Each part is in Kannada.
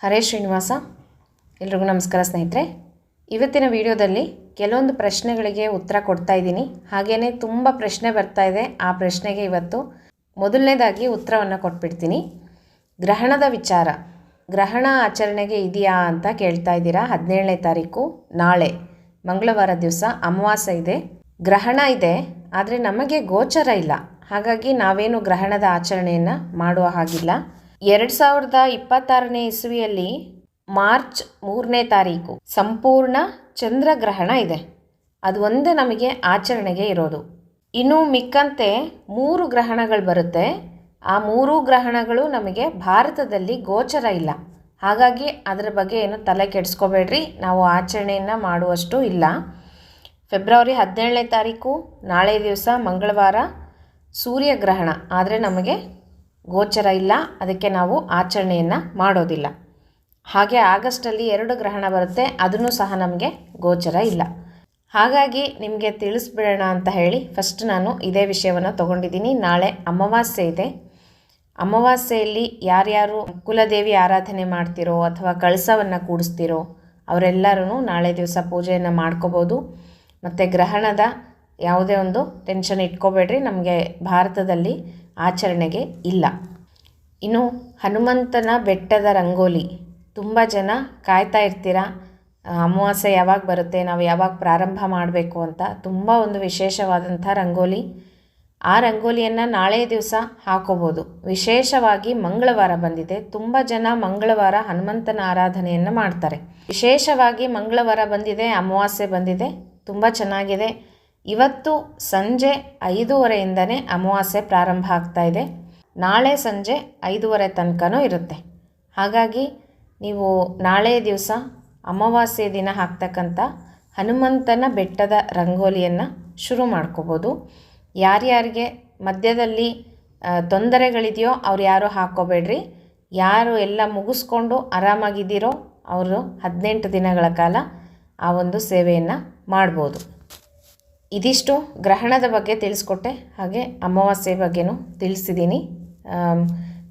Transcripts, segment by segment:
ಹರೇ ಶ್ರೀನಿವಾಸ. ಎಲ್ರಿಗೂ ನಮಸ್ಕಾರ ಸ್ನೇಹಿತರೆ. ಇವತ್ತಿನ ವಿಡಿಯೋದಲ್ಲಿ ಕೆಲವೊಂದು ಪ್ರಶ್ನೆಗಳಿಗೆ ಉತ್ತರ ಕೊಡ್ತಾ ಇದ್ದೀನಿ. ಹಾಗೇನೇ ತುಂಬ ಪ್ರಶ್ನೆ ಬರ್ತಾ ಇದೆ. ಆ ಪ್ರಶ್ನೆಗೆ ಇವತ್ತು ಮೊದಲನೇದಾಗಿ ಉತ್ತರವನ್ನು ಕೊಟ್ಬಿಡ್ತೀನಿ. ಗ್ರಹಣದ ವಿಚಾರ, ಗ್ರಹಣ ಆಚರಣೆಗೆ ಇದೆಯಾ ಅಂತ ಕೇಳ್ತಾ ಇದ್ದೀರಾ. 17ನೇ ತಾರೀಕು ನಾಳೆ ಮಂಗಳವಾರ ದಿವಸ ಅಮಾವಾಸ್ಯೆ ಇದೆ, ಗ್ರಹಣ ಇದೆ. ಆದರೆ ನಮಗೆ ಗೋಚರ ಇಲ್ಲ, ಹಾಗಾಗಿ ನಾವೇನು ಗ್ರಹಣದ ಆಚರಣೆಯನ್ನು ಮಾಡುವ ಹಾಗಿಲ್ಲ. 2026ನೇ ಇಸವಿಯಲ್ಲಿ ಮಾರ್ಚ್ 3ನೇ ತಾರೀಕು ಸಂಪೂರ್ಣ ಚಂದ್ರಗ್ರಹಣ ಇದೆ. ಅದು ಒಂದೇ ನಮಗೆ ಆಚರಣೆಗೆ ಇರೋದು. ಇನ್ನು ಮಿಕ್ಕಂತೆ 3 ಗ್ರಹಣಗಳು ಬರುತ್ತೆ. ಆ 3 ಗ್ರಹಣಗಳು ನಮಗೆ ಭಾರತದಲ್ಲಿ ಗೋಚರ ಇಲ್ಲ. ಹಾಗಾಗಿ ಅದರ ಬಗ್ಗೆ ಏನು ತಲೆ ಕೆಡಿಸ್ಕೋಬೇಡ್ರಿ, ನಾವು ಆಚರಣೆಯನ್ನು ಮಾಡುವಷ್ಟು ಇಲ್ಲ. ಫೆಬ್ರವರಿ 17ನೇ ತಾರೀಕು ನಾಳೆ ದಿವಸ ಮಂಗಳವಾರ ಸೂರ್ಯಗ್ರಹಣ, ಆದರೆ ನಮಗೆ ಗೋಚರ ಇಲ್ಲ, ಅದಕ್ಕೆ ನಾವು ಆಚರಣೆಯನ್ನು ಮಾಡೋದಿಲ್ಲ. ಹಾಗೆ ಆಗಸ್ಟಲ್ಲಿ 2 ಗ್ರಹಣ ಬರುತ್ತೆ, ಅದನ್ನು ಸಹ ನಮಗೆ ಗೋಚರ ಇಲ್ಲ. ಹಾಗಾಗಿ ನಿಮಗೆ ತಿಳಿಸ್ಬಿಡೋಣ ಅಂತ ಹೇಳಿ ಫಸ್ಟ್ ನಾನು ಇದೇ ವಿಷಯವನ್ನು ತೊಗೊಂಡಿದ್ದೀನಿ. ನಾಳೆ ಅಮಾವಾಸ್ಯೆ ಇದೆ. ಅಮಾವಾಸ್ಯೆಯಲ್ಲಿ ಯಾರ್ಯಾರು ಕುಲದೇವಿ ಆರಾಧನೆ ಮಾಡ್ತಿರೋ ಅಥವಾ ಕಳಸವನ್ನು ಕೂಡಿಸ್ತಿರೋ ಅವರೆಲ್ಲರೂ ನಾಳೆ ದಿವಸ ಪೂಜೆಯನ್ನು ಮಾಡ್ಕೋಬೋದು. ಮತ್ತು ಗ್ರಹಣದ ಯಾವುದೇ ಒಂದು ಟೆನ್ಷನ್ ಇಟ್ಕೋಬೇಡ್ರಿ, ನಮಗೆ ಭಾರತದಲ್ಲಿ ಆಚರಣೆಗೆ ಇಲ್ಲ. ಇನ್ನು ಹನುಮಂತನ ಬೆಟ್ಟದ ರಂಗೋಲಿ, ತುಂಬ ಜನ ಕಾಯ್ತಾ ಇರ್ತೀರ, ಅಮಾವಾಸ್ಯೆ ಯಾವಾಗ ಬರುತ್ತೆ, ನಾವು ಯಾವಾಗ ಪ್ರಾರಂಭ ಮಾಡಬೇಕು ಅಂತ. ತುಂಬ ಒಂದು ವಿಶೇಷವಾದಂಥ ರಂಗೋಲಿ. ಆ ರಂಗೋಲಿಯನ್ನು ನಾಳೆ ದಿವಸ ಹಾಕೋಬೋದು. ವಿಶೇಷವಾಗಿ ಮಂಗಳವಾರ ಬಂದಿದೆ, ತುಂಬ ಜನ ಮಂಗಳವಾರ ಹನುಮಂತನ ಆರಾಧನೆಯನ್ನು ಮಾಡ್ತಾರೆ. ವಿಶೇಷವಾಗಿ ಮಂಗಳವಾರ ಬಂದಿದೆ, ಅಮಾವಾಸ್ಯೆ ಬಂದಿದೆ, ತುಂಬ ಚೆನ್ನಾಗಿದೆ. ಇವತ್ತು ಸಂಜೆ 5:30ಇಂದನೇ ಅಮಾವಾಸ್ಯೆ ಪ್ರಾರಂಭ ಆಗ್ತಾ ಇದೆ. ನಾಳೆ ಸಂಜೆ 5:30 ತನಕನೂ ಇರುತ್ತೆ. ಹಾಗಾಗಿ ನೀವು ನಾಳೆ ದಿವಸ ಅಮಾವಾಸ್ಯೆ ದಿನ ಹಾಕ್ತಕ್ಕಂಥ ಹನುಮಂತನ ಬೆಟ್ಟದ ರಂಗೋಲಿಯನ್ನು ಶುರು ಮಾಡ್ಕೋಬೋದು. ಯಾರ್ಯಾರಿಗೆ ಮಧ್ಯದಲ್ಲಿ ತೊಂದರೆಗಳಿದೆಯೋ ಅವ್ರು ಯಾರೂ ಹಾಕ್ಕೋಬೇಡ್ರಿ. ಯಾರು ಎಲ್ಲ ಮುಗಿಸ್ಕೊಂಡು ಆರಾಮಾಗಿದ್ದೀರೋ ಅವರು 18 ದಿನಗಳ ಕಾಲ ಆ ಒಂದು ಸೇವೆಯನ್ನು ಮಾಡ್ಬೋದು. ಇದಿಷ್ಟು ಗ್ರಹಣದ ಬಗ್ಗೆ ತಿಳಿಸ್ಕೊಟ್ಟೆ, ಹಾಗೆ ಅಮಾವಾಸ್ಯೆ ಬಗ್ಗೆನೂ ತಿಳಿಸಿದ್ದೀನಿ.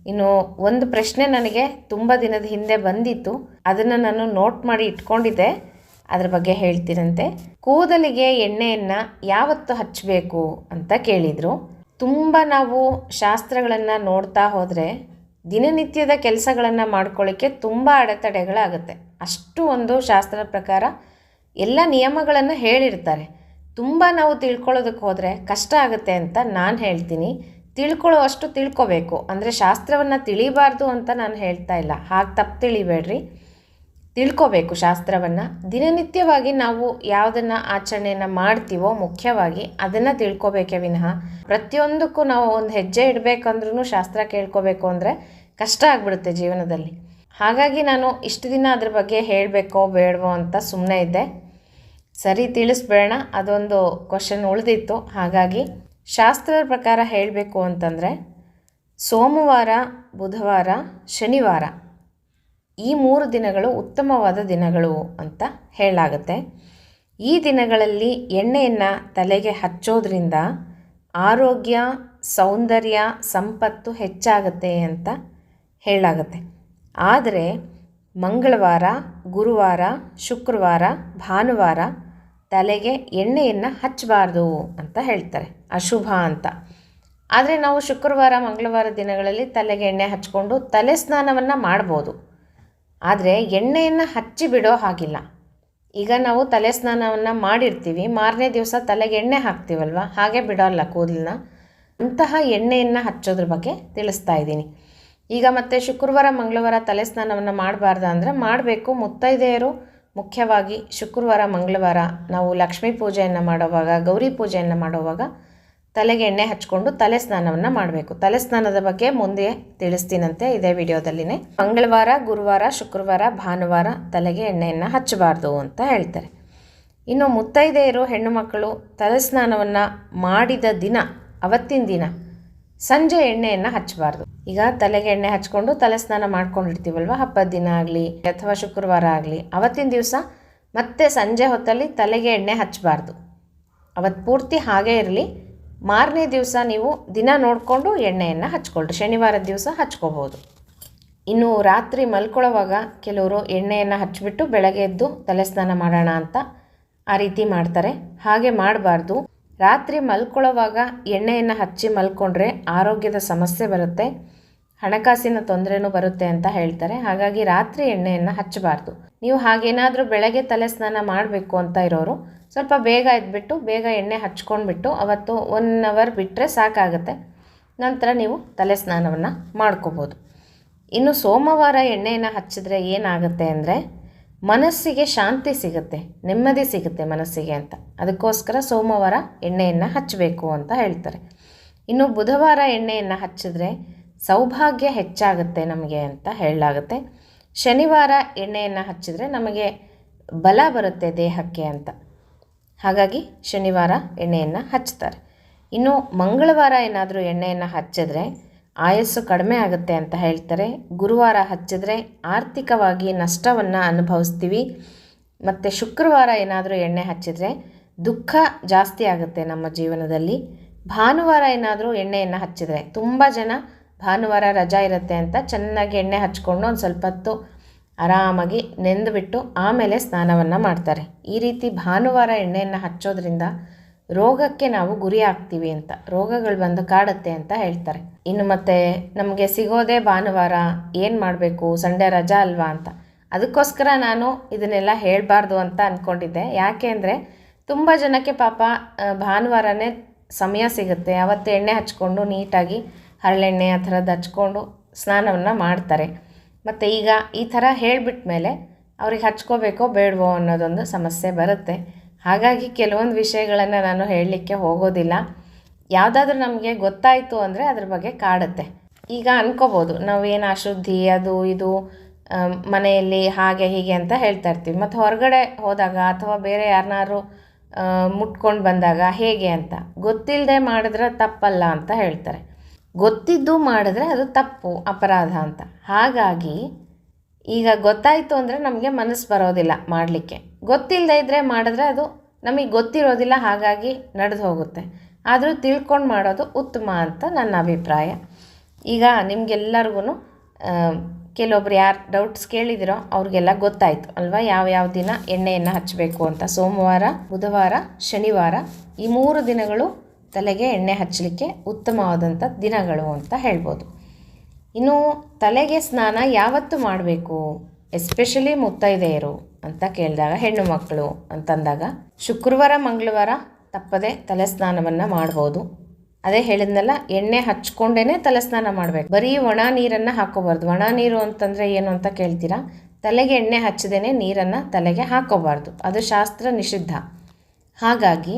ಇನ್ನು ಒಂದು ಪ್ರಶ್ನೆ ನನಗೆ ತುಂಬ ದಿನದ ಹಿಂದೆ ಬಂದಿತ್ತು, ಅದನ್ನು ನಾನು ನೋಟ್ ಮಾಡಿ ಇಟ್ಕೊಂಡಿದ್ದೆ, ಅದ್ರ ಬಗ್ಗೆ ಹೇಳ್ತೀರಂತೆ. ಕೂದಲಿಗೆ ಎಣ್ಣೆಯನ್ನು ಯಾವತ್ತು ಹಚ್ಚಬೇಕು ಅಂತ ಕೇಳಿದರು. ತುಂಬ ನಾವು ಶಾಸ್ತ್ರಗಳನ್ನು ನೋಡ್ತಾ ಹೋದರೆ ದಿನನಿತ್ಯದ ಕೆಲಸಗಳನ್ನು ಮಾಡ್ಕೊಳ್ಳಿಕ್ಕೆ ತುಂಬ ಅಡೆತಡೆಗಳಾಗುತ್ತೆ. ಅಷ್ಟು ಒಂದು ಶಾಸ್ತ್ರದ ಪ್ರಕಾರ ಎಲ್ಲ ನಿಯಮಗಳನ್ನು ಹೇಳಿರ್ತಾರೆ. ತುಂಬ ನಾವು ತಿಳ್ಕೊಳ್ಳೋದಕ್ಕೆ ಹೋದರೆ ಕಷ್ಟ ಆಗುತ್ತೆ ಅಂತ ನಾನು ಹೇಳ್ತೀನಿ. ತಿಳ್ಕೊಳ್ಳೋವಷ್ಟು ತಿಳ್ಕೊಬೇಕು, ಅಂದರೆ ಶಾಸ್ತ್ರವನ್ನು ತಿಳಿಬಾರ್ದು ಅಂತ ನಾನು ಹೇಳ್ತಾ ಇಲ್ಲ, ಹಾಗೆ ತಪ್ಪು ತಿಳಿಬೇಡ್ರಿ. ತಿಳ್ಕೊಬೇಕು ಶಾಸ್ತ್ರವನ್ನು. ದಿನನಿತ್ಯವಾಗಿ ನಾವು ಯಾವುದನ್ನು ಆಚರಣೆಯನ್ನು ಮಾಡ್ತೀವೋ ಮುಖ್ಯವಾಗಿ ಅದನ್ನು ತಿಳ್ಕೊಬೇಕೇ ವಿನಃ ಪ್ರತಿಯೊಂದಕ್ಕೂ ನಾವು ಒಂದು ಹೆಜ್ಜೆ ಇಡಬೇಕಂದ್ರೂ ಶಾಸ್ತ್ರ ಕೇಳ್ಕೋಬೇಕು ಅಂದರೆ ಕಷ್ಟ ಆಗಿಬಿಡುತ್ತೆ ಜೀವನದಲ್ಲಿ. ಹಾಗಾಗಿ ನಾನು ಇಷ್ಟು ದಿನ ಅದ್ರ ಬಗ್ಗೆ ಹೇಳಬೇಕೋ ಬೇಡವೋ ಅಂತ ಸುಮ್ಮನೆ ಇದ್ದೆ. ಸರಿ, ತಿಳಿಸ್ಬೇಡ, ಅದೊಂದು ಕ್ವಶನ್ ಉಳಿದಿತ್ತು. ಹಾಗಾಗಿ ಶಾಸ್ತ್ರದ ಪ್ರಕಾರ ಹೇಳಬೇಕು ಅಂತಂದರೆ ಸೋಮವಾರ, ಬುಧವಾರ, ಶನಿವಾರ ಈ 3 ದಿನಗಳು ಉತ್ತಮವಾದ ದಿನಗಳು ಅಂತ ಹೇಳಲಾಗುತ್ತೆ. ಈ ದಿನಗಳಲ್ಲಿ ಎಣ್ಣೆಯನ್ನು ತಲೆಗೆ ಹಚ್ಚೋದ್ರಿಂದ ಆರೋಗ್ಯ, ಸೌಂದರ್ಯ, ಸಂಪತ್ತು ಹೆಚ್ಚಾಗುತ್ತೆ ಅಂತ ಹೇಳಲಾಗುತ್ತೆ. ಆದರೆ ಮಂಗಳವಾರ, ಗುರುವಾರ, ಶುಕ್ರವಾರ, ಭಾನುವಾರ ತಲೆಗೆ ಎಣ್ಣೆಯನ್ನು ಹಚ್ಚಬಾರ್ದು ಅಂತ ಹೇಳ್ತಾರೆ, ಅಶುಭ ಅಂತ. ಆದರೆ ನಾವು ಶುಕ್ರವಾರ, ಮಂಗಳವಾರ ದಿನಗಳಲ್ಲಿ ತಲೆಗೆ ಎಣ್ಣೆ ಹಚ್ಕೊಂಡು ತಲೆ ಸ್ನಾನವನ್ನು ಮಾಡ್ಬೋದು. ಆದರೆ ಎಣ್ಣೆಯನ್ನು ಹಚ್ಚಿ ಬಿಡೋ ಹಾಗಿಲ್ಲ. ಈಗ ನಾವು ತಲೆ ಸ್ನಾನವನ್ನು ಮಾಡಿರ್ತೀವಿ, ಮಾರನೇ ದಿವಸ ತಲೆಗೆ ಎಣ್ಣೆ ಹಾಕ್ತೀವಲ್ವ, ಹಾಗೆ ಬಿಡೋಲ್ಲ ಕೂದಲನ್ನ. ಅಂತಹ ಎಣ್ಣೆಯನ್ನು ಹಚ್ಚೋದ್ರ ಬಗ್ಗೆ ತಿಳಿಸ್ತಾ ಇದ್ದೀನಿ. ಈಗ ಮತ್ತೆ ಶುಕ್ರವಾರ, ಮಂಗಳವಾರ ತಲೆ ಸ್ನಾನವನ್ನು ಮಾಡಬಾರ್ದ ಅಂದರೆ ಮಾಡಬೇಕು. ಮುತ್ತೈದೆಯರು ಮುಖ್ಯವಾಗಿ ಶುಕ್ರವಾರ, ಮಂಗಳವಾರ ನಾವು ಲಕ್ಷ್ಮೀ ಪೂಜೆಯನ್ನು ಮಾಡೋವಾಗ, ಗೌರಿ ಪೂಜೆಯನ್ನು ಮಾಡೋವಾಗ ತಲೆಗೆ ಎಣ್ಣೆ ಹಚ್ಕೊಂಡು ತಲೆ ಸ್ನಾನವನ್ನು ಮಾಡಬೇಕು. ತಲೆ ಸ್ನಾನದ ಬಗ್ಗೆ ಮುಂದೆ ತಿಳಿಸ್ತೀನಂತೆ ಇದೇ ವಿಡಿಯೋದಲ್ಲಿನೇ. ಮಂಗಳವಾರ, ಗುರುವಾರ, ಶುಕ್ರವಾರ, ಭಾನುವಾರ ತಲೆಗೆ ಎಣ್ಣೆಯನ್ನು ಹಚ್ಚಬಾರ್ದು ಅಂತ ಹೇಳ್ತಾರೆ. ಇನ್ನು ಮುತ್ತೈದೆಯರು, ಹೆಣ್ಣು ಮಕ್ಕಳು ತಲೆ ಸ್ನಾನವನ್ನು ಮಾಡಿದ ದಿನ, ಅವತ್ತಿನ ದಿನ ಸಂಜೆ ಎಣ್ಣೆಯನ್ನು ಹಚ್ಚಬಾರ್ದು. ಈಗ ತಲೆಗೆ ಎಣ್ಣೆ ಹಚ್ಕೊಂಡು ತಲೆ ಸ್ನಾನ ಮಾಡ್ಕೊಂಡಿರ್ತೀವಲ್ವ, ಹಬ್ಬದ ದಿನ ಆಗಲಿ ಅಥವಾ ಶುಕ್ರವಾರ ಆಗಲಿ, ಅವತ್ತಿನ ದಿವಸ ಮತ್ತೆ ಸಂಜೆ ಹೊತ್ತಲ್ಲಿ ತಲೆಗೆ ಎಣ್ಣೆ ಹಚ್ಚಬಾರ್ದು. ಅವತ್ತು ಪೂರ್ತಿ ಹಾಗೇ ಇರಲಿ. ಮಾರನೇ ದಿವಸ ನೀವು ದಿನ ನೋಡಿಕೊಂಡು ಎಣ್ಣೆಯನ್ನು ಹಚ್ಕೊಳ್ರಿ. ಶನಿವಾರದ ದಿವಸ ಹಚ್ಕೋಬೋದು. ಇನ್ನು ರಾತ್ರಿ ಮಲ್ಕೊಳ್ಳೋವಾಗ ಕೆಲವರು ಎಣ್ಣೆಯನ್ನು ಹಚ್ಚಿಬಿಟ್ಟು ಬೆಳಗ್ಗೆ ಎದ್ದು ತಲೆ ಸ್ನಾನ ಮಾಡೋಣ ಅಂತ ಆ ರೀತಿ ಮಾಡ್ತಾರೆ. ಹಾಗೆ ಮಾಡಬಾರ್ದು. ರಾತ್ರಿ ಮಲ್ಕೊಳ್ಳೋವಾಗ ಎಣ್ಣೆಯನ್ನು ಹಚ್ಚಿ ಮಲ್ಕೊಂಡ್ರೆ ಆರೋಗ್ಯದ ಸಮಸ್ಯೆ ಬರುತ್ತೆ, ಹಣಕಾಸಿನ ತೊಂದರೆನೂ ಬರುತ್ತೆ ಅಂತ ಹೇಳ್ತಾರೆ. ಹಾಗಾಗಿ ರಾತ್ರಿ ಎಣ್ಣೆಯನ್ನು ಹಚ್ಚಬಾರ್ದು. ನೀವು ಹಾಗೇನಾದರೂ ಬೆಳಗ್ಗೆ ತಲೆ ಸ್ನಾನ ಮಾಡಬೇಕು ಅಂತ ಇರೋರು ಸ್ವಲ್ಪ ಬೇಗ ಎದ್ಬಿಟ್ಟು ಬೇಗ ಎಣ್ಣೆ ಹಚ್ಕೊಂಡ್ಬಿಟ್ಟು ಅವತ್ತು 1 ಅವರ್ ಬಿಟ್ಟರೆ ಸಾಕಾಗುತ್ತೆ. ನಂತರ ನೀವು ತಲೆ ಸ್ನಾನವನ್ನು ಮಾಡ್ಕೋಬೋದು. ಇನ್ನು ಸೋಮವಾರ ಎಣ್ಣೆಯನ್ನು ಹಚ್ಚಿದ್ರೆ ಏನಾಗುತ್ತೆ ಅಂದರೆ ಮನಸ್ಸಿಗೆ ಶಾಂತಿ ಸಿಗುತ್ತೆ, ನೆಮ್ಮದಿ ಸಿಗುತ್ತೆ ಮನಸ್ಸಿಗೆ ಅಂತ. ಅದಕ್ಕೋಸ್ಕರ ಸೋಮವಾರ ಎಣ್ಣೆಯನ್ನು ಹಚ್ಚಬೇಕು ಅಂತ ಹೇಳ್ತಾರೆ. ಇನ್ನು ಬುಧವಾರ ಎಣ್ಣೆಯನ್ನು ಹಚ್ಚಿದ್ರೆ ಸೌಭಾಗ್ಯ ಹೆಚ್ಚಾಗುತ್ತೆ ನಮಗೆ ಅಂತ ಹೇಳಲಾಗುತ್ತೆ. ಶನಿವಾರ ಎಣ್ಣೆಯನ್ನು ಹಚ್ಚಿದ್ರೆ ನಮಗೆ ಬಲ ಬರುತ್ತೆ ದೇಹಕ್ಕೆ ಅಂತ. ಹಾಗಾಗಿ ಶನಿವಾರ ಎಣ್ಣೆಯನ್ನು ಹಚ್ತಾರೆ. ಇನ್ನು ಮಂಗಳವಾರ ಏನಾದರೂ ಎಣ್ಣೆಯನ್ನು ಹಚ್ಚಿದ್ರೆ ಆಯಸ್ಸು ಕಡಿಮೆ ಆಗುತ್ತೆ ಅಂತ ಹೇಳ್ತಾರೆ. ಗುರುವಾರ ಹಚ್ಚಿದ್ರೆ ಆರ್ಥಿಕವಾಗಿ ನಷ್ಟವನ್ನು ಅನುಭವಿಸ್ತೀವಿ. ಮತ್ತು ಶುಕ್ರವಾರ ಏನಾದರೂ ಎಣ್ಣೆ ಹಚ್ಚಿದ್ರೆ ದುಃಖ ಜಾಸ್ತಿ ಆಗುತ್ತೆ ನಮ್ಮ ಜೀವನದಲ್ಲಿ. ಭಾನುವಾರ ಏನಾದರೂ ಎಣ್ಣೆಯನ್ನು ಹಚ್ಚಿದ್ರೆ, ತುಂಬ ಜನ ಭಾನುವಾರ ರಜಾ ಇರುತ್ತೆ ಅಂತ ಚೆನ್ನಾಗಿ ಎಣ್ಣೆ ಹಚ್ಕೊಂಡು ಒಂದು ಸ್ವಲ್ಪ ಹೊತ್ತು ಆರಾಮಾಗಿ ನೆಂದುಬಿಟ್ಟು ಆಮೇಲೆ ಸ್ನಾನವನ್ನು ಮಾಡ್ತಾರೆ. ಈ ರೀತಿ ಭಾನುವಾರ ಎಣ್ಣೆಯನ್ನು ಹಚ್ಚೋದ್ರಿಂದ ರೋಗಕ್ಕೆ ನಾವು ಗುರಿ ಆಗ್ತೀವಿ ಅಂತ, ರೋಗಗಳು ಬಂದು ಕಾಡುತ್ತೆ ಅಂತ ಹೇಳ್ತಾರೆ. ಇನ್ನು ಮತ್ತೆ ನಮಗೆ ಸಿಗೋದೇ ಭಾನುವಾರ, ಏನು ಮಾಡಬೇಕು, ಸಂಡೇ ರಜಾ ಅಲ್ವಾ ಅಂತ. ಅದಕ್ಕೋಸ್ಕರ ನಾನು ಇದನ್ನೆಲ್ಲ ಹೇಳಬಾರ್ದು ಅಂತ ಅಂದ್ಕೊಂಡಿದ್ದೆ. ಯಾಕೆ ಅಂದರೆ ತುಂಬ ಜನಕ್ಕೆ ಪಾಪ ಭಾನುವಾರನೇ ಸಮಯ ಸಿಗುತ್ತೆ, ಅವತ್ತು ಎಣ್ಣೆ ಹಚ್ಕೊಂಡು ನೀಟಾಗಿ ಹರಳೆಣ್ಣೆ ಆ ಥರದ್ದು ಹಚ್ಕೊಂಡು ಸ್ನಾನವನ್ನು ಮಾಡ್ತಾರೆ. ಮತ್ತು ಈಗ ಈ ಥರ ಹೇಳಿಬಿಟ್ಟ ಮೇಲೆ ಅವ್ರಿಗೆ ಹಚ್ಕೋಬೇಕೋ ಬೇಡವೋ ಅನ್ನೋದೊಂದು ಸಮಸ್ಯೆ ಬರುತ್ತೆ. ಹಾಗಾಗಿ ಕೆಲವೊಂದು ವಿಷಯಗಳನ್ನು ನಾನು ಹೇಳಲಿಕ್ಕೆ ಹೋಗೋದಿಲ್ಲ. ಯಾವುದಾದ್ರೂ ನಮಗೆ ಗೊತ್ತಾಯಿತು ಅಂದರೆ ಅದ್ರ ಬಗ್ಗೆ ಕಾಡುತ್ತೆ. ಈಗ ಅನ್ಕೋಬೋದು ನಾವೇನು ಅಶುದ್ಧಿ ಅದು ಇದು ಮನೆಯಲ್ಲಿ ಹಾಗೆ ಹೀಗೆ ಅಂತ ಹೇಳ್ತಾ ಇರ್ತೀವಿ. ಮತ್ತು ಹೊರಗಡೆ ಹೋದಾಗ ಅಥವಾ ಬೇರೆ ಯಾರನ್ನಾರು ಮುಟ್ಕೊಂಡು ಬಂದಾಗ ಹೇಗೆ ಅಂತ ಗೊತ್ತಿಲ್ಲದೆ ಮಾಡಿದ್ರೆ ತಪ್ಪಲ್ಲ ಅಂತ ಹೇಳ್ತಾರೆ. ಗೊತ್ತಿದ್ದು ಮಾಡಿದ್ರೆ ಅದು ತಪ್ಪು, ಅಪರಾಧ ಅಂತ. ಹಾಗಾಗಿ ಈಗ ಗೊತ್ತಾಯಿತು ಅಂದರೆ ನಮಗೆ ಮನಸ್ಸು ಬರೋದಿಲ್ಲ ಮಾಡಲಿಕ್ಕೆ. ಗೊತ್ತಿಲ್ಲದೆ ಇದ್ದರೆ ಮಾಡಿದ್ರೆ ಅದು ನಮಗೆ ಗೊತ್ತಿರೋದಿಲ್ಲ, ಹಾಗಾಗಿ ನಡೆದು ಹೋಗುತ್ತೆ. ಆದರೂ ತಿಳ್ಕೊಂಡು ಮಾಡೋದು ಉತ್ತಮ ಅಂತ ನನ್ನ ಅಭಿಪ್ರಾಯ. ಈಗ ನಿಮಗೆಲ್ಲರಿಗೂ ಕೆಲವೊಬ್ರು ಯಾರು ಡೌಟ್ಸ್ ಕೇಳಿದಿರೋ ಅವ್ರಿಗೆಲ್ಲ ಗೊತ್ತಾಯಿತು ಅಲ್ವಾ ಯಾವ ದಿನ ಎಣ್ಣೆಯನ್ನು ಹಚ್ಚಬೇಕು ಅಂತ. ಸೋಮವಾರ, ಬುಧವಾರ, ಶನಿವಾರ ಈ 3 ದಿನಗಳು ತಲೆಗೆ ಎಣ್ಣೆ ಹಚ್ಚಲಿಕ್ಕೆ ಉತ್ತಮವಾದಂಥ ದಿನಗಳು ಅಂತ ಹೇಳ್ಬೋದು. ಇನ್ನು ತಲೆಗೆ ಸ್ನಾನ ಯಾವತ್ತು ಮಾಡಬೇಕು, ಎಸ್ಪೆಷಲಿ ಮುತ್ತೈದೆಯರು ಅಂತ ಕೇಳಿದಾಗ, ಹೆಣ್ಣು ಮಕ್ಕಳು ಅಂತಂದಾಗ ಶುಕ್ರವಾರ, ಮಂಗಳವಾರ ತಪ್ಪದೆ ತಲೆ ಸ್ನಾನವನ್ನು ಮಾಡ್ಬೋದು. ಅದೇ ಹೇಳಿದ್ನಲ್ಲ, ಎಣ್ಣೆ ಹಚ್ಕೊಂಡೇ ತಲೆ ಸ್ನಾನ ಮಾಡಬೇಕು. ಬರೀ ಒಣ ನೀರನ್ನು ಹಾಕೋಬಾರ್ದು. ಒಣ ನೀರು ಅಂತಂದರೆ ಏನು ಅಂತ ಕೇಳ್ತೀರಾ? ತಲೆಗೆ ಎಣ್ಣೆ ಹಚ್ಚದೇ ನೀರನ್ನು ತಲೆಗೆ ಹಾಕೋಬಾರ್ದು, ಅದು ಶಾಸ್ತ್ರ ನಿಷಿದ್ಧ. ಹಾಗಾಗಿ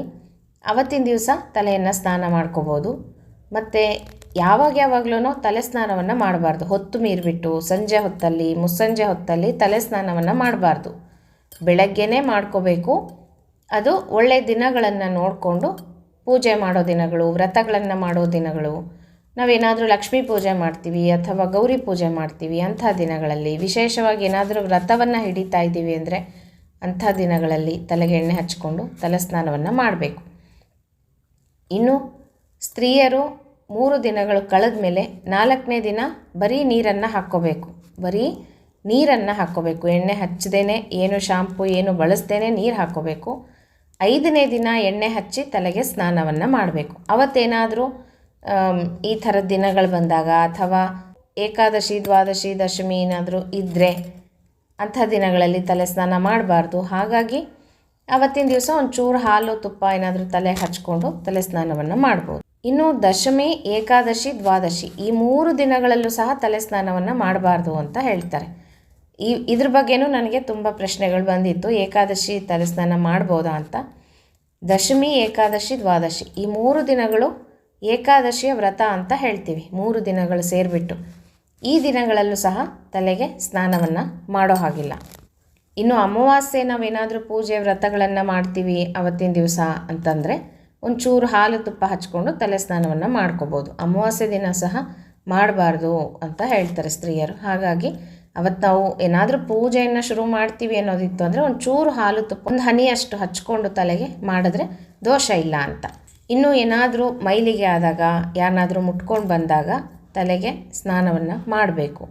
ಅವತ್ತಿನ ದಿವಸ ತಲೆಯನ್ನು ಸ್ನಾನ ಮಾಡ್ಕೋಬೋದು. ಮತ್ತು ಯಾವಾಗಲೂ ತಲೆ ಸ್ನಾನವನ್ನು ಮಾಡಬಾರ್ದು. ಹೊತ್ತು ಮೀರಿಬಿಟ್ಟು ಸಂಜೆ ಹೊತ್ತಲ್ಲಿ, ಮುಸ್ಸಂಜೆ ಹೊತ್ತಲ್ಲಿ ತಲೆ ಸ್ನಾನವನ್ನು ಮಾಡಬಾರ್ದು. ಬೆಳಗ್ಗೆನೇ ಮಾಡ್ಕೋಬೇಕು. ಅದು ಒಳ್ಳೆಯ ದಿನಗಳನ್ನು ನೋಡಿಕೊಂಡು ಪೂಜೆ ಮಾಡೋ ದಿನಗಳು, ವ್ರತಗಳನ್ನು ಮಾಡೋ ದಿನಗಳು, ನಾವೇನಾದರೂ ಲಕ್ಷ್ಮೀ ಪೂಜೆ ಮಾಡ್ತೀವಿ ಅಥವಾ ಗೌರಿ ಪೂಜೆ ಮಾಡ್ತೀವಿ ಅಂಥ ದಿನಗಳಲ್ಲಿ, ವಿಶೇಷವಾಗಿ ಏನಾದರೂ ವ್ರತವನ್ನು ಹಿಡಿತಾ ಇದ್ದೀವಿ ಅಂದರೆ ಅಂಥ ದಿನಗಳಲ್ಲಿ ತಲೆಗೆ ಎಣ್ಣೆ ಹಚ್ಕೊಂಡು ತಲೆ ಸ್ನಾನವನ್ನು ಮಾಡಬೇಕು. ಇನ್ನು ಸ್ತ್ರೀಯರು 3 ದಿನಗಳು ಕಳೆದ ಮೇಲೆ 4ನೇ ದಿನ ಬರೀ ನೀರನ್ನು ಹಾಕ್ಕೋಬೇಕು. ಬರೀ ನೀರನ್ನು ಹಾಕ್ಕೋಬೇಕು, ಎಣ್ಣೆ ಹಚ್ಚದೇನೆ, ಏನು ಶಾಂಪು ಏನು ಬಳಸ್ದೇನೆ ನೀರು ಹಾಕ್ಕೋಬೇಕು. 5ನೇ ದಿನ ಎಣ್ಣೆ ಹಚ್ಚಿ ತಲೆಗೆ ಸ್ನಾನವನ್ನು ಮಾಡಬೇಕು. ಅವತ್ತೇನಾದರೂ ಈ ಥರದ ದಿನಗಳು ಬಂದಾಗ ಅಥವಾ ಏಕಾದಶಿ, ದ್ವಾದಶಿ, ದಶಮಿ ಏನಾದರೂ ಇದ್ದರೆ ಅಂಥ ದಿನಗಳಲ್ಲಿ ತಲೆ ಸ್ನಾನ ಮಾಡಬಾರ್ದು. ಹಾಗಾಗಿ ಅವತ್ತಿನ ದಿವಸ ಒಂಚೂರು ಹಾಲು ತುಪ್ಪ ಏನಾದರೂ ತಲೆ ಹಚ್ಕೊಂಡು ತಲೆ ಸ್ನಾನವನ್ನು ಮಾಡ್ಬೋದು. ಇನ್ನು ದಶಮಿ, ಏಕಾದಶಿ, ದ್ವಾದಶಿ ಈ 3 ದಿನಗಳಲ್ಲೂ ಸಹ ತಲೆ ಸ್ನಾನವನ್ನು ಮಾಡಬಾರ್ದು ಅಂತ ಹೇಳ್ತಾರೆ. ಇದ್ರ ಬಗ್ಗೆನೂ ನನಗೆ ತುಂಬ ಪ್ರಶ್ನೆಗಳು ಬಂದಿತ್ತು. ಏಕಾದಶಿ ತಲೆ ಸ್ನಾನ ಮಾಡ್ಬೋದಾ ಅಂತ. ದಶಮಿ, ಏಕಾದಶಿ, ದ್ವಾದಶಿ ಈ 3 ದಿನಗಳು ಏಕಾದಶಿಯ ವ್ರತ ಅಂತ ಹೇಳ್ತೀವಿ. 3 ದಿನಗಳು ಸೇರಿಬಿಟ್ಟು ಈ ದಿನಗಳಲ್ಲೂ ಸಹ ತಲೆಗೆ ಸ್ನಾನವನ್ನು ಮಾಡೋ ಹಾಗಿಲ್ಲ. ಇನ್ನು ಅಮಾವಾಸ್ಯೆ ನಾವೇನಾದರೂ ಪೂಜೆ ವ್ರತಗಳನ್ನು ಮಾಡ್ತೀವಿ ಅವತ್ತಿನ ದಿವಸ ಅಂತಂದರೆ ಒಂಚೂರು ಹಾಲು ತುಪ್ಪ ಹಚ್ಕೊಂಡು ತಲೆ ಸ್ನಾನವನ್ನು ಮಾಡ್ಕೋಬೋದು. ಅಮಾವಾಸ್ಯೆ ದಿನ ಸಹ ಮಾಡಬಾರ್ದು ಅಂತ ಹೇಳ್ತಾರೆ ಸ್ತ್ರೀಯರು. ಹಾಗಾಗಿ ಅವತ್ತು ನಾವು ಏನಾದರೂ ಪೂಜೆಯನ್ನು ಶುರು ಮಾಡ್ತೀವಿ ಅನ್ನೋದಿತ್ತು ಅಂದರೆ ಒಂಚೂರು ಹಾಲು ತುಪ್ಪ, ಒಂದು ಹನಿಯಷ್ಟು ಹಚ್ಕೊಂಡು ತಲೆಗೆ ಮಾಡಿದ್ರೆ ದೋಷ ಇಲ್ಲ ಅಂತ. ಇನ್ನು ಏನಾದರೂ ಮೈಲಿಗೆ ಆದಾಗ, ಯಾರನ್ನಾದರೂ ಮುಟ್ಕೊಂಡು ಬಂದಾಗ ತಲೆಗೆ ಸ್ನಾನವನ್ನು ಮಾಡಬೇಕು.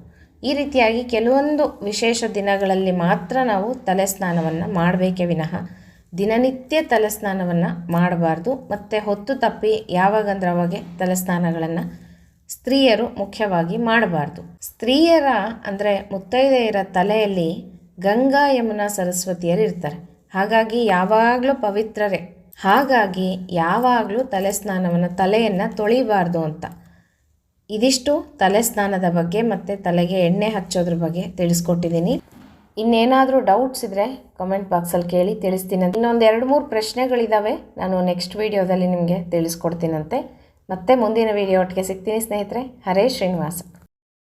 ಈ ರೀತಿಯಾಗಿ ಕೆಲವೊಂದು ವಿಶೇಷ ದಿನಗಳಲ್ಲಿ ಮಾತ್ರ ನಾವು ತಲೆ ಸ್ನಾನವನ್ನು ಮಾಡಬೇಕೇ ವಿನಃ ದಿನನಿತ್ಯ ತಲೆ ಸ್ನಾನವನ್ನು ಮಾಡಬಾರ್ದು. ಮತ್ತು ಹೊತ್ತು ತಪ್ಪಿ ಯಾವಾಗಂದ್ರೆ ಅವಾಗೆ ತಲೆ ಸ್ನಾನಗಳನ್ನು ಸ್ತ್ರೀಯರು ಮುಖ್ಯವಾಗಿ ಮಾಡಬಾರ್ದು. ಸ್ತ್ರೀಯರ ಅಂದರೆ ಮುತ್ತೈದೆಯರ ತಲೆಯಲ್ಲಿ ಗಂಗಾ ಯಮುನಾ ಸರಸ್ವತಿಯರು ಇರ್ತಾರೆ. ಹಾಗಾಗಿ ಯಾವಾಗಲೂ ಪವಿತ್ರರೇ. ಹಾಗಾಗಿ ಯಾವಾಗಲೂ ತಲೆ ಸ್ನಾನವನ್ನು ತಲೆಯನ್ನು ತೊಳಿಬಾರ್ದು ಅಂತ. ಇದಿಷ್ಟು ತಲೆ ಸ್ನಾನದ ಬಗ್ಗೆ ಮತ್ತು ತಲೆಗೆ ಎಣ್ಣೆ ಹಚ್ಚೋದ್ರ ಬಗ್ಗೆ ತಿಳಿಸ್ಕೊಟ್ಟಿದ್ದೀನಿ. ಇನ್ನೇನಾದರೂ ಡೌಟ್ಸ್ ಇದ್ದರೆ ಕಮೆಂಟ್ ಬಾಕ್ಸಲ್ಲಿ ಕೇಳಿ ತಿಳಿಸ್ತೀನಿ. ಇನ್ನೊಂದು 2-3 ಪ್ರಶ್ನೆಗಳಿದ್ದಾವೆ, ನಾನು ನೆಕ್ಸ್ಟ್ ವೀಡಿಯೋದಲ್ಲಿ ನಿಮಗೆ ತಿಳಿಸ್ಕೊಡ್ತೀನಂತೆ. ಮತ್ತೆ ಮುಂದಿನ ವೀಡಿಯೋ ಒಟ್ಟಿಗೆ ಸಿಗ್ತೀನಿ ಸ್ನೇಹಿತರೆ. ಹರೇ ಶ್ರೀನಿವಾಸ.